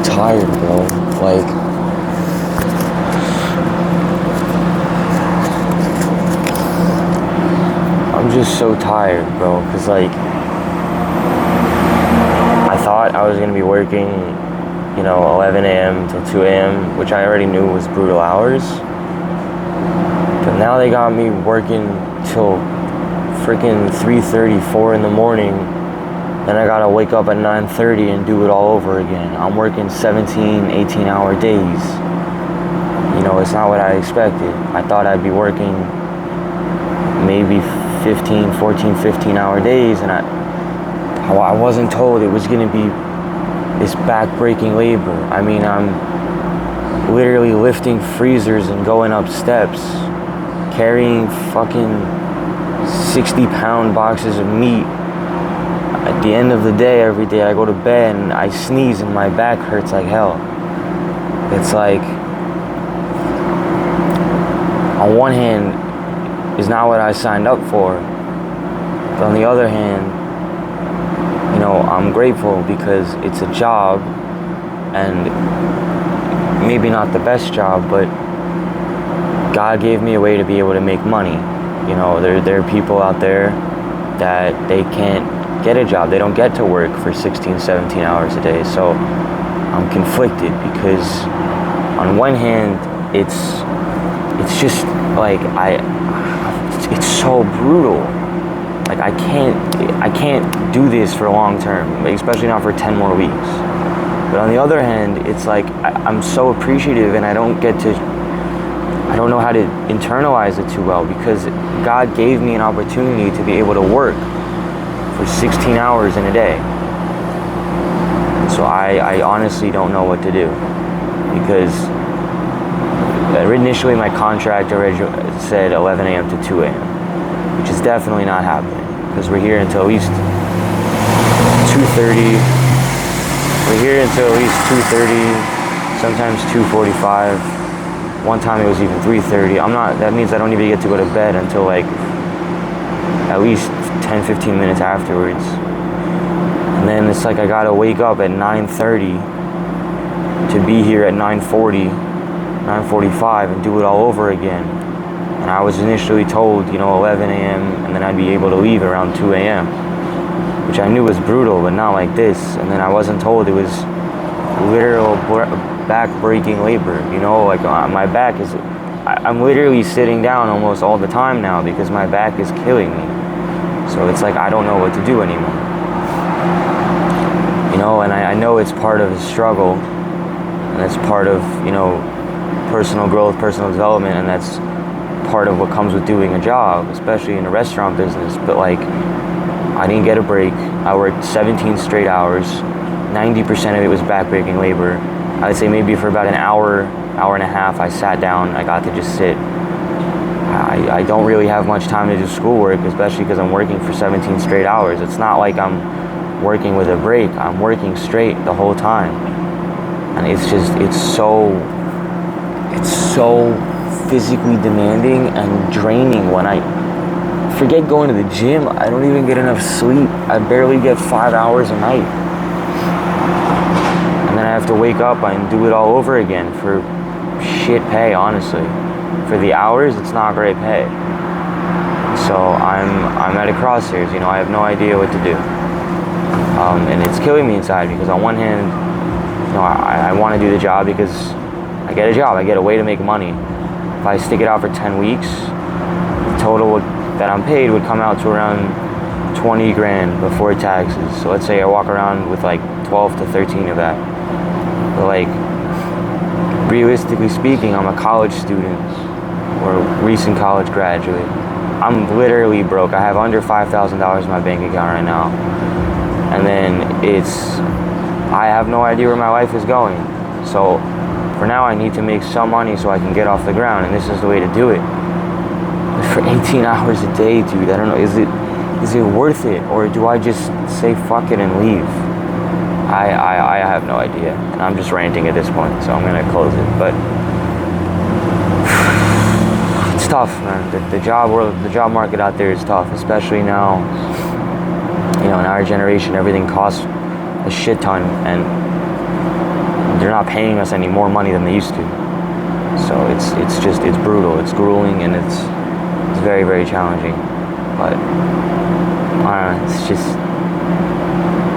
tired, bro. Like, I'm just so tired, bro. Cause like, I thought I was gonna be working, 11 a.m. till 2 a.m., which I already knew was brutal hours. But now they got me working till freaking 3:30, 4 in the morning. Then I gotta wake up at 9:30 and do it all over again. I'm working 17, 18-hour days. It's not what I expected. I thought I'd be working maybe 15-hour days, and I wasn't told it was gonna be this back-breaking labor. I mean, I'm literally lifting freezers and going up steps, carrying fucking 60-pound boxes of meat. At the end of the day, every day I go to bed and I sneeze and my back hurts like hell. It's like, on one hand, it's not what I signed up for. But on the other hand, I'm grateful because it's a job, and maybe not the best job, but God gave me a way to be able to make money. There are people out there that they can't get a job. They don't get to work for 16, 17 hours a day. So I'm conflicted because on one hand, it's just like it's so brutal. Like I can't do this for long term, especially not for 10 more weeks. But on the other hand, it's like I'm so appreciative, and I don't know how to internalize it too well, because God gave me an opportunity to be able to work for 16 hours in a day. So I honestly don't know what to do, because initially my contract already said 11 a.m. to 2 a.m., which is definitely not happening, because we're here until at least 2:30. We're here until at least 2:30, sometimes 2:45. One time it was even 3:30. That means I don't even get to go to bed until like at least 10-15 minutes afterwards. And then it's like I gotta wake up at 9:30 to be here at 9:40, 9:45 and do it all over again. And I was initially told, 11 a.m. and then I'd be able to leave around 2 a.m., which I knew was brutal, but not like this. And then I wasn't told it was literal back-breaking labor. Like my back is, I'm literally sitting down almost all the time now because my back is killing me. So it's like I don't know what to do anymore. And I know it's part of the struggle, and that's part of, personal growth, personal development, and that's part of what comes with doing a job, especially in the restaurant business. But like, I didn't get a break. I worked 17 straight hours. 90% of it was back-breaking labor. I would say maybe for about an hour and a half, I sat down. I got to just sit. I don't really have much time to do schoolwork, especially because I'm working for 17 straight hours. It's not like I'm working with a break. I'm working straight the whole time. And it's so physically demanding and draining. When I forget going to the gym, I don't even get enough sleep. I barely get 5 hours a night. And then I have to wake up and do it all over again for shit pay, honestly. For the hours, it's not great pay. So I'm at a crosshairs, I have no idea what to do. And it's killing me inside, because on one hand, I want to do the job because I get a job, I get a way to make money. If I stick it out for 10 weeks, the total that I'm paid would come out to around 20 grand before taxes. So let's say I walk around with like 12 to 13 of that. But like, realistically speaking, I'm a college student or a recent college graduate. I'm literally broke. I have under $5,000 in my bank account right now. And then I have no idea where my life is going. So for now, I need to make some money so I can get off the ground, and this is the way to do it. But for 18 hours a day, dude, I don't know, is it worth it, or do I just say fuck it and leave? I have no idea, and I'm just ranting at this point, so I'm gonna close it. But it's tough, man. The job market out there is tough, especially now. In our generation, everything costs a shit ton, and they're not paying us any more money than they used to. So it's brutal, it's grueling, and it's very, very challenging. But I don't know, it's just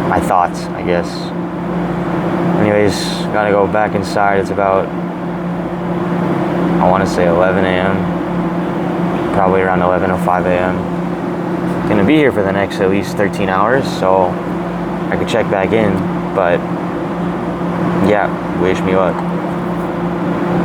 my thoughts, I guess. Anyways, gotta go back inside. It's about, I want to say 11 a.m. Probably around 11:05 a.m. Gonna be here for the next at least 13 hours, so I could check back in. But yeah, wish me luck.